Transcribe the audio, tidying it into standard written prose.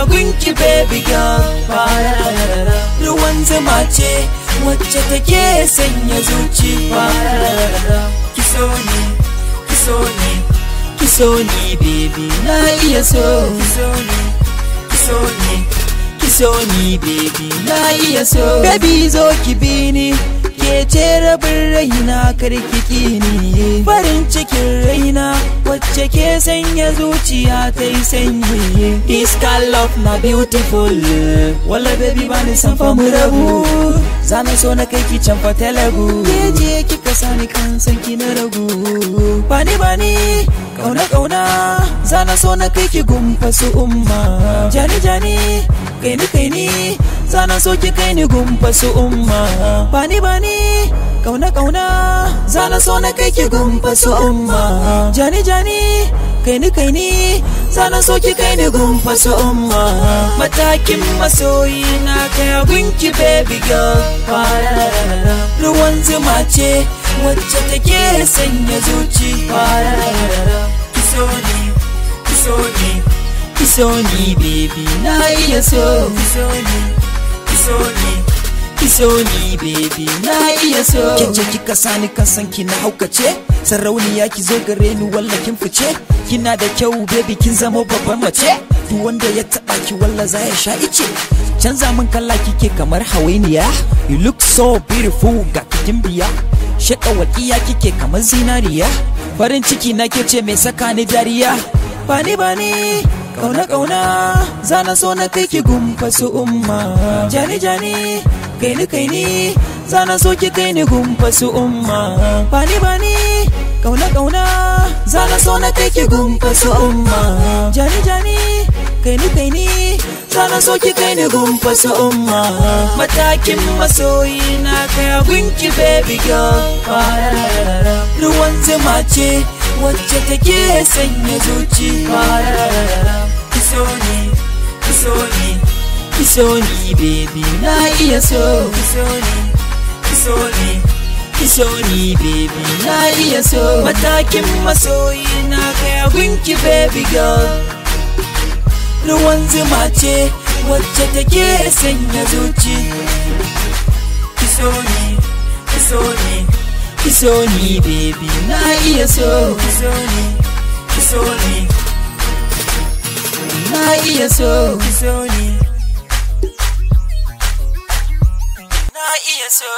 gunki baby girl. Ruwan zuma ce wacce take sanya zuci. Kiso ni, kiso ni, kiso ni baby na iya so. Kiso ni, kiso ni, kiso ni baby na iya so. Baby zo ki bi ni, ke ce rabin raina karkiki ni. Farin cikin raina wacce ke sanya zuciya ta yi sanyi. This kind love na beautiful. Wala baby ba ni san fa mu rabu. Zana so na kai ki can fa talagu. Ke je kika sani kan san ki na ragu. Bani bani kauna kauna. Zana so na kai ki gumfa su umma. Jani jani kai ni. Zana so ki kai ni gumfa su umma. Bani bani kauna kauna. Zana so na kai ki gumfa su umma. Jani jani kai ni. Zana so ki kai ni gumfa su umma. Matakin masoyi na kai gunki baby girl. Ruwan zuma ce wacce take sanya zuci. Kiso ni, kiso ni, kiso ni baby na iya so. Kiso ni, kiso ni, kiso ni baby na iya so. Kece kika sani kan san kina haukace. Sarauniya ki zo gare ni walla kin fice. Kina da kyau baby kin zama babban mace. Duk wanda ya taba ki walla za ya sha ice. Canza min kalla kike kamar hawainiya. You look so beautiful ga kikin biya. Shaka wakiya kike kamar zinariya. Farin ciki na ke ce mai saka ni dariya. Bani bani kauna kauna. Zana so na kai ki gumfa su umma. Jani jani kai ni. Zana so ki kai ni gumfa su umma. Bani bani kauna kauna. Zana so na kai ki gumfa su umma. Jani jani kai ni. Zana so ki kai ni gumfa su umma. Matakin masoyi na kai gunki baby girl. Ruwan zuma ce wacce take sanya zuci. Kiso ni, kiso ni, kiso ni baby na iya so. Kiso ni, kiso ni, kiso ni baby na iya so. Matakin masoyi na kai gunki baby girl. Ruwan zuma ce wacce take sanya zuci. Kiso ni, kiso ni, kiso ni baby na iya so. Kiso ni, kiso ni, na iya so. Kiso ni, na iya so.